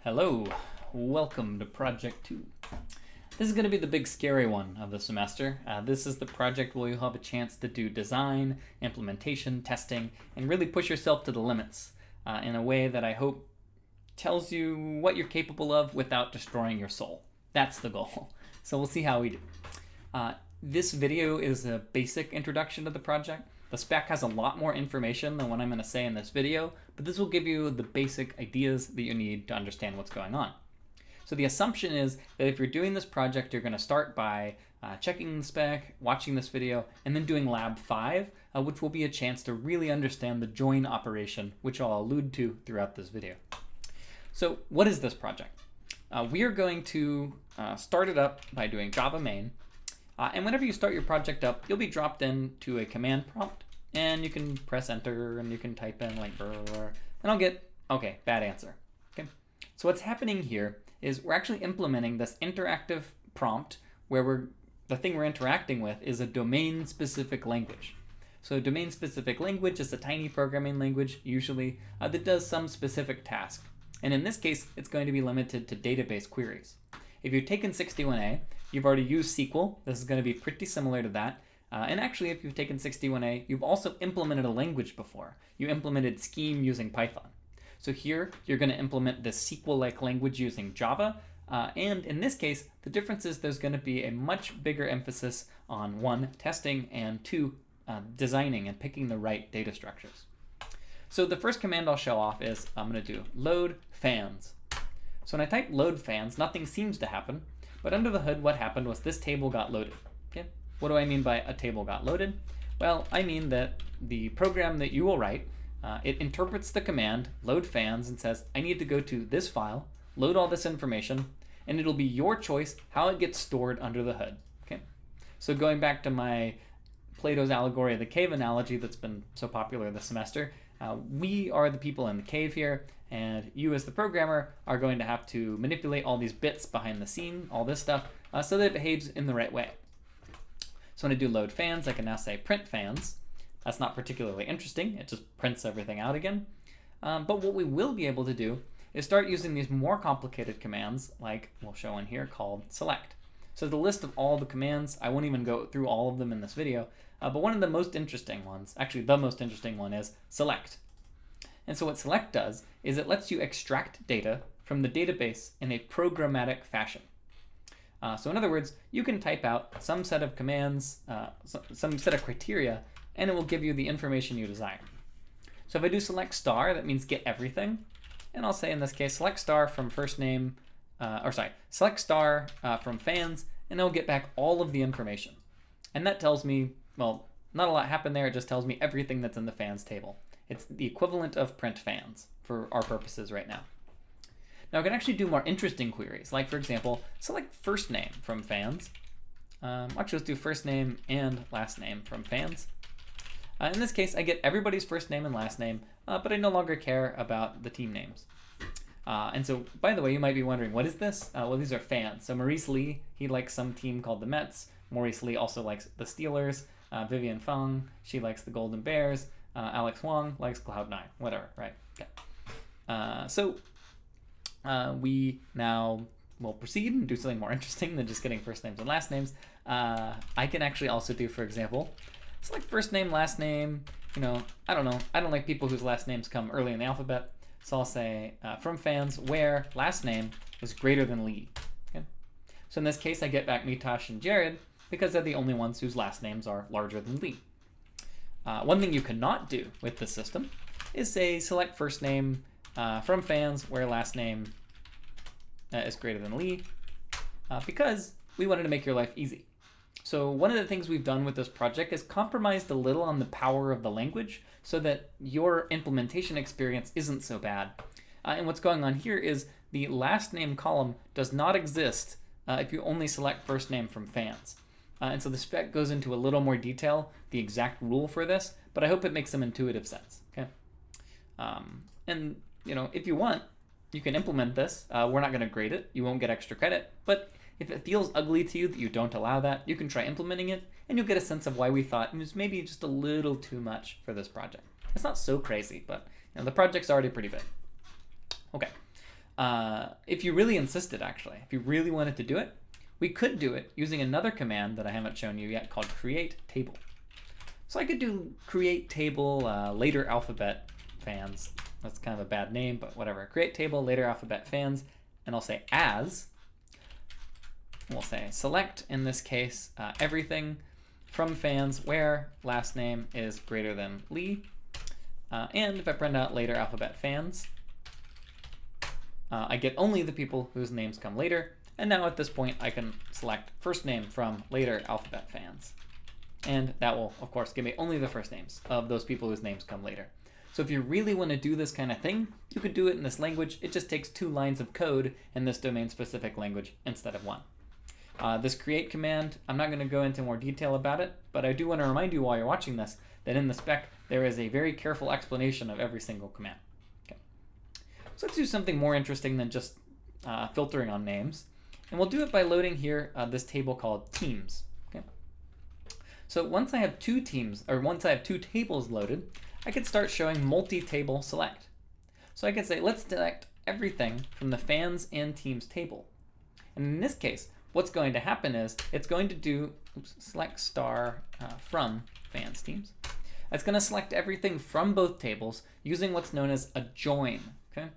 Hello, welcome to Project 2. This is going to be the big scary one of the semester. This is the project where you'll have a chance to do design, implementation, testing, and really push yourself to the limits in a way that I hope tells you what you're capable of without destroying your soul. That's the goal. So we'll see how we do. This video is a basic introduction to the project. The spec has a lot more information than what I'm going to say in this video, but this will give you the basic ideas that you need to understand what's going on. So the assumption is that if you're doing this project, you're going to start by checking the spec, watching this video, and then doing Lab 5, which will be a chance to really understand the join operation, which I'll allude to throughout this video. So what is this project? We are going to start it up by doing Java main. And whenever you start your project up, you'll be dropped into a command prompt, and you can press enter and you can type in like brr, and I'll get, okay, bad answer. Okay. So what's happening here is we're actually implementing this interactive prompt where the thing we're interacting with is a domain specific language. So domain specific language is a tiny programming language usually that does some specific task. And in this case, it's going to be limited to database queries. If you've taken 61A, you've already used SQL. This is going to be pretty similar to that. And actually, if you've taken 61A, you've also implemented a language before. You implemented Scheme using Python. So here, you're going to implement this SQL-like language using Java. And in this case, the difference is there's going to be a much bigger emphasis on 1, testing, and 2, designing and picking the right data structures. So the first command I'll show off is I'm going to do load fans. So when I type load fans, nothing seems to happen, but under the hood what happened was this table got loaded. Okay? What do I mean by a table got loaded? Well, I mean that the program that you will write, it interprets the command load fans and says, I need to go to this file, load all this information, and it'll be your choice how it gets stored under the hood. Okay? So going back to my Plato's allegory of the cave analogy that's been so popular this semester, we are the people in the cave here, and you as the programmer are going to have to manipulate all these bits behind the scene, all this stuff, so that it behaves in the right way. So when I do load fans, I can now say print fans. That's not particularly interesting. It just prints everything out again. But what we will be able to do is start using these more complicated commands, like we'll show in here, called select. So the list of all the commands, I won't even go through all of them in this video, but one of the most interesting ones, actually the most interesting one, is select. And so what select does is it lets you extract data from the database in a programmatic fashion. So in other words, you can type out some set of commands, some set of criteria, and it will give you the information you desire. So if I do select star, that means get everything. And I'll say in this case, select star from first name, select star from fans, and it'll get back all of the information. And that tells me, well, not a lot happened there. It just tells me everything that's in the fans table. It's the equivalent of print fans for our purposes right now. Now I can actually do more interesting queries, like for example, select first name from fans. Actually, let's do first name and last name from fans. In this case, I get everybody's first name and last name, but I no longer care about the team names. And so, by the way, you might be wondering, what is this? Well, these are fans. So Maurice Lee, he likes some team called the Mets. Maurice Lee also likes the Steelers. Vivian Fung, she likes the Golden Bears. Alex Huang likes Cloud9, whatever, right? Okay. So we now will proceed and do something more interesting than just getting first names and last names. I can actually also do, for example, select first name, last name. I don't know. I don't like people whose last names come early in the alphabet. So I'll say from fans where last name is greater than Lee. Okay? So in this case, I get back Mitosh and Jared because they're the only ones whose last names are larger than Lee. One thing you cannot do with this system is say select first name from fans where last name is greater than Lee because we wanted to make your life easy. So one of the things we've done with this project is compromised a little on the power of the language so that your implementation experience isn't so bad. And what's going on here is the last name column does not exist if you only select first name from fans. And so the spec goes into a little more detail, the exact rule for this, but I hope it makes some intuitive sense. Okay. And if you want, you can implement this. We're not going to grade it. You won't get extra credit, but if it feels ugly to you that you don't allow that, you can try implementing it, and you'll get a sense of why we thought it was maybe just a little too much for this project. It's not so crazy, but the project's already pretty big. Okay. if you really insisted, actually, if you really wanted to do it, we could do it using another command that I haven't shown you yet called create table. So I could do create table later alphabet fans. That's kind of a bad name, but whatever. Create table later alphabet fans, and I'll say as. We'll say select, in this case, everything from fans where last name is greater than Lee. And if I print out later alphabet fans, I get only the people whose names come later. And now at this point, I can select first name from later alphabet fans. And that will, of course, give me only the first names of those people whose names come later. So if you really want to do this kind of thing, you could do it in this language. It just takes 2 lines of code in this domain-specific language instead of 1. This create command, I'm not going to go into more detail about it, but I do want to remind you while you're watching this that in the spec, there is a very careful explanation of every single command. Okay. So let's do something more interesting than just filtering on names. And we'll do it by loading here this table called teams. Okay. So once I have 2 teams, or once I have 2 tables loaded, I could start showing multi-table select. So I could say, let's select everything from the fans and teams table. And in this case, what's going to happen is it's going to do select star from fans teams. It's going to select everything from both tables using what's known as a join. Okay.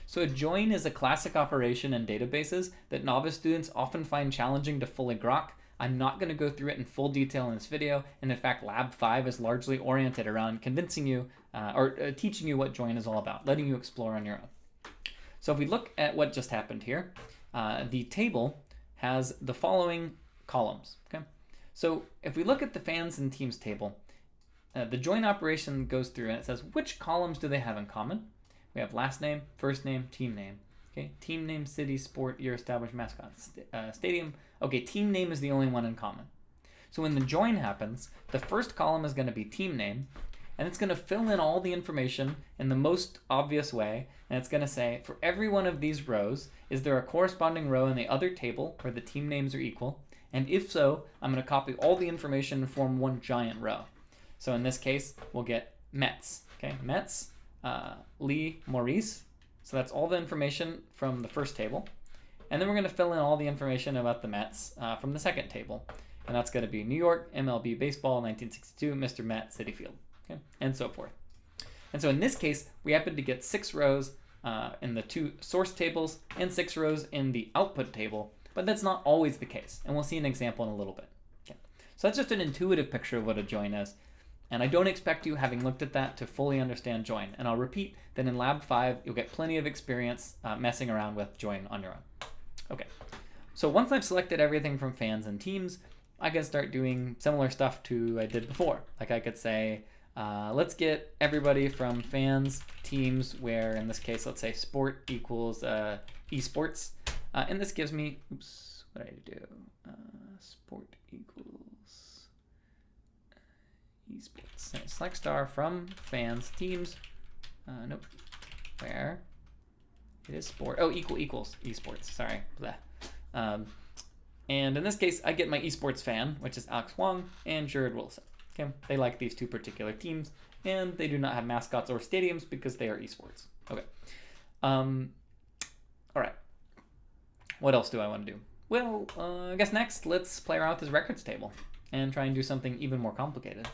So a join is a classic operation in databases that novice students often find challenging to fully grok. I'm not going to go through it in full detail in this video, and in fact Lab 5 is largely oriented around convincing you or teaching you what join is all about, letting you explore on your own. So if we look at what just happened here, the table has the following columns. Okay, so if we look at the fans and teams table, the join operation goes through and it says which columns do they have in common. We have last name, first name, team name. Okay, team name, city, sport, year, established mascot, stadium. Okay, team name is the only one in common. So when the join happens, the first column is going to be team name, and it's going to fill in all the information in the most obvious way, and it's going to say, for every one of these rows, is there a corresponding row in the other table where the team names are equal? And if so, I'm going to copy all the information and form one giant row. So in this case, we'll get Mets. Okay, Mets, Lee, Maurice. So that's all the information from the first table. And then we're going to fill in all the information about the Mets from the second table. And that's going to be New York, MLB Baseball, 1962, Mr. Met, Citi Field, okay, and so forth. And so in this case, we happen to get 6 rows in the 2 source tables and 6 rows in the output table, but that's not always the case. And we'll see an example in a little bit. Okay. So that's just an intuitive picture of what a join is. And I don't expect you, having looked at that, to fully understand join. And I'll repeat that in Lab 5, you'll get plenty of experience messing around with join on your own. Okay, so once I've selected everything from fans and teams, I can start doing similar stuff to I did before. Like I could say, let's get everybody from fans, teams, where in this case, let's say sport equals esports. And this gives me, oops, what did I do? Sport equals esports. Select star from fans, teams, nope, where it is sport. Oh, equals esports, sorry. And in this case, I get my esports fan, which is Alex Wong and Jared Wilson. Okay, they like these 2 particular teams, and they do not have mascots or stadiums because they are esports. Okay. All right. What else do I want to do? Well, I guess next, let's play around with this records table and try and do something even more complicated.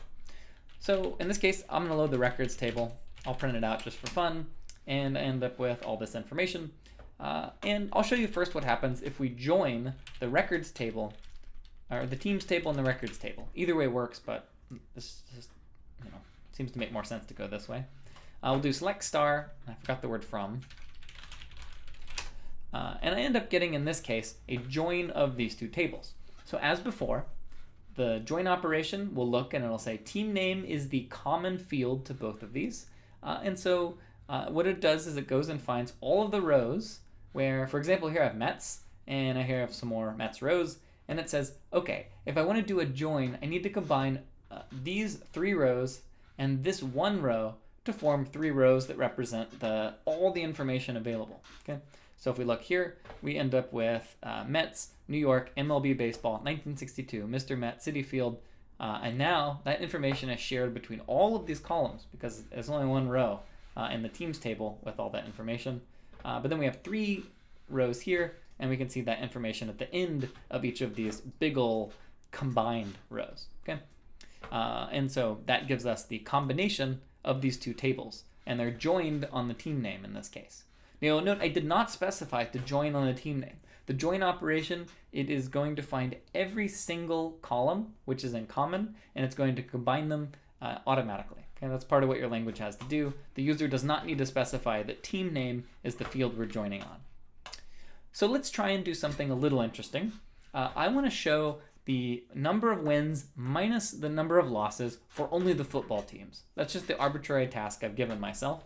So in this case, I'm going to load the records table. I'll print it out just for fun and end up with all this information. And I'll show you first what happens if we join the records table, or the teams table and the records table. Either way works, but this just, seems to make more sense to go this way. We'll do select star, I forgot the word from, and I end up getting, in this case, a join of these 2 tables. So as before, the join operation will look and it'll say team name is the common field to both of these. And so what it does is it goes and finds all of the rows where, for example, here I have Mets, and I here have some more Mets rows, and it says, okay, if I want to do a join, I need to combine these 3 rows and this 1 row to form 3 rows that represent all the information available. Okay, so if we look here, we end up with Mets, New York, MLB Baseball, 1962, Mr. Met, Citi Field, and now that information is shared between all of these columns because there's only 1 row in the teams table with all that information. But then we have 3 rows here, and we can see that information at the end of each of these big ol' combined rows. Okay, and so that gives us the combination of these 2 tables, and they're joined on the team name in this case. Now note I did not specify to join on the team name. The join operation, it is going to find every single column which is in common, and it's going to combine them automatically. Okay, that's part of what your language has to do. The user does not need to specify that team name is the field we're joining on. So let's try and do something a little interesting. I want to show the number of wins minus the number of losses for only the football teams. That's just the arbitrary task I've given myself.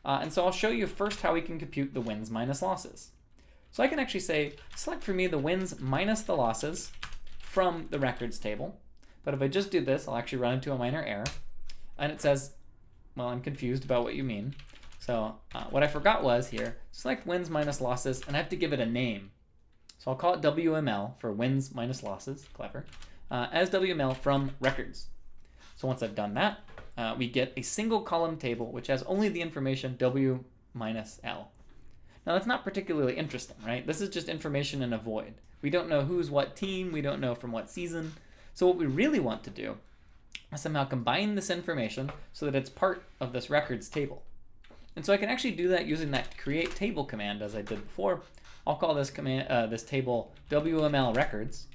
And so I'll show you first how we can compute the wins minus losses. So I can actually say, select for me the wins minus the losses from the records table. But if I just do this, I'll actually run into a minor error. And it says, well, I'm confused about what you mean. So what I forgot was here, select wins minus losses, and I have to give it a name. So I'll call it WML for wins minus losses, clever, as WML from records. So once I've done that, we get a single column table which has only the information W minus L. Now that's not particularly interesting, right? This is just information in a void. We don't know who's what team, we don't know from what season. So what we really want to do is somehow combine this information so that it's part of this records table. And so I can actually do that using that create table command as I did before. I'll call this command, this table WML records.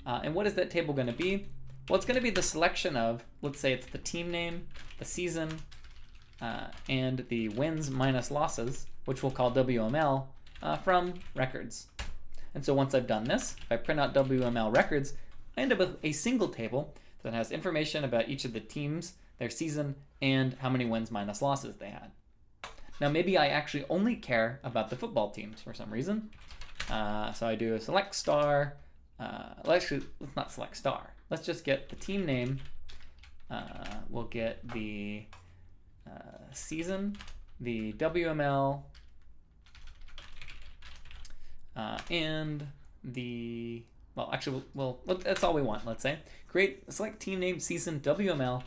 And what is that table going to be? Well, it's going to be the selection of, let's say it's the team name, the season, and the wins minus losses, which we'll call WML, from records. And so once I've done this, if I print out WML records, I end up with a single table that has information about each of the teams, their season, and how many wins minus losses they had. Now maybe I actually only care about the football teams for some reason. So I do a select star. Let's not select star. Let's just get the team name. We'll get the season, the WML, and the, well, actually, that's all we want, let's say. Select team name, season, WML,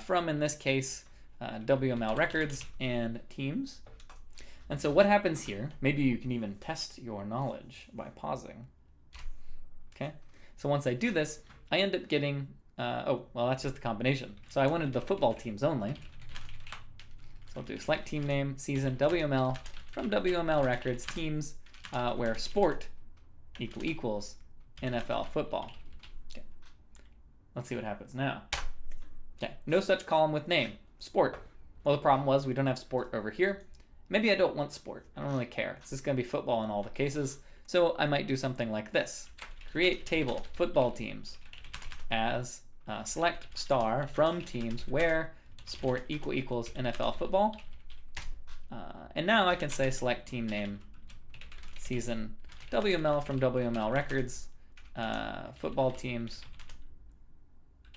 from, in this case, WML records and teams. And so what happens here, maybe you can even test your knowledge by pausing. Okay, so once I do this, I end up getting, oh, well, that's just the combination. So I wanted the football teams only. So I'll do select team name, season, WML, from WML records, teams, where sport equals NFL football. Okay, let's see what happens now. Okay, no such column with name, sport. Well, the problem was we don't have sport over here. Maybe I don't want sport. I don't really care. It's just going to be football in all the cases. So I might do something like this. Create table, football teams, as select star from teams where sport equals NFL football. And now I can say select team name, season, WML from WML records, football teams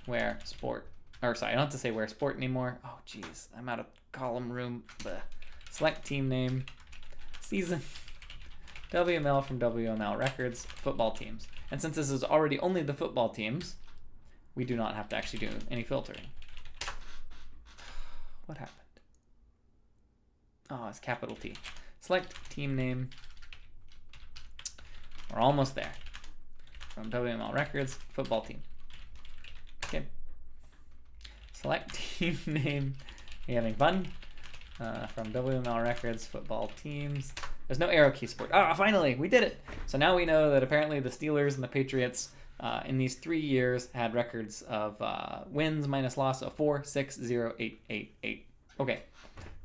where sport, or sorry, I don't have to say where sport anymore. Oh geez, I'm out of column room. Blech. Select team name, season, WML from WML records, football teams. And since this is already only the football teams, we do not have to actually do any filtering. What happened? Oh, it's capital T. Select team name. We're almost there. From WML records, football team. Okay. Select team name. Are you having fun? From WML records, football teams. There's no arrow key support. Ah, finally, we did it. So now we know that apparently the Steelers and the Patriots in these 3 years had records of wins minus loss of 4, 6, 0, 8, 8, 8. Okay,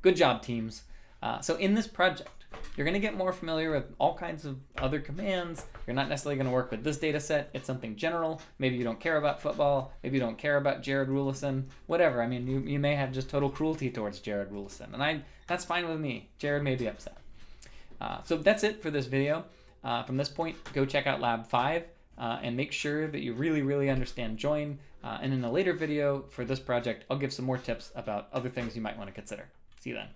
good job, teams. So in this project, you're going to get more familiar with all kinds of other commands. You're not necessarily going to work with this data set. It's something general. Maybe you don't care about football. Maybe you don't care about Jared Rulison. Whatever. I mean, you may have just total cruelty towards Jared Rulison. And that's fine with me. Jared may be upset. So that's it for this video. From this point, go check out Lab 5 and make sure that you really, really understand join. And in a later video for this project, I'll give some more tips about other things you might want to consider. See you then.